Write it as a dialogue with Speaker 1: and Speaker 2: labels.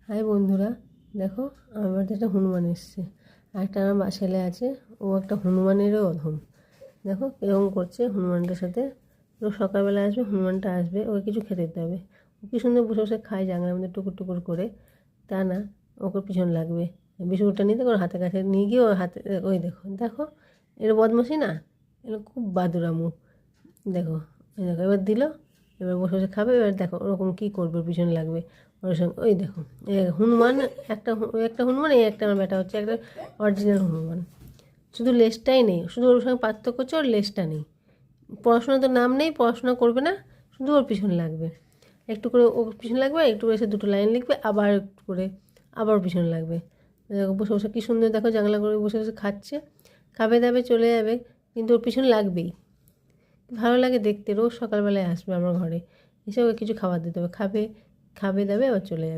Speaker 1: High বন্ধুরা, দেখো আমার বাড়িতে একটা হনুমান এসছে। আর একটা আমার ছেলে আছে, ও একটা হনুমানেরও অধম। দেখো এরকম করছে হনুমানটার সাথে। রোজ সকালবেলা আসবে, হনুমানটা আসবে, ওকে কিছু খেতে দিতে হবে। ও কি সুন্দর বসে বসে খায় জানলার মধ্যে টুকুর টুকুর করে। তা না, ওকে পিছন লাগবে। বিস্কুটটা নিতে ওর হাতের কাছে নিয়ে গিয়ে ওর হাতে, ওই দেখো দেখো, এর বদমাশি না, এর খুব বাদুরামু। দেখো, এই দেখো এবার দিল, এবার বসে বসে খাবে। এবার দেখো ওরকম কী করবে, ওর পিছনে লাগবে ওর সঙ্গে। ওই দেখো হনুমান, একটা হনুমান, এই একটা আমার বেটা হচ্ছে একটা অরিজিনাল হনুমান। শুধু লেজটাই নেই, শুধু ওর সঙ্গে পার্থক্য হচ্ছে ওর লেজটা নেই। পড়াশোনা তো নাম নেই, পড়াশোনা করবে না, শুধু ওর পিছনে লাগবে। একটু করে ওর পিছনে লাগবে, একটু করে এসে দুটো লাইন লিখবে, আবার একটু করে আবার ওর পিছনে লাগবে। দেখো বসে বসে কী সুন্দর, দেখো জানলা করে বসে বসে খাচ্ছে, খাবে দাবে চলে যাবে, কিন্তু ওর পিছনে লাগবেই। ভালো লাগে দেখতে। রোজ সকালবেলায় আসবে আমার ঘরে, এসে ওকে কিছু খাবার দিতে হবে, খাবে, খাবে দাবে আবার চলে যাবে।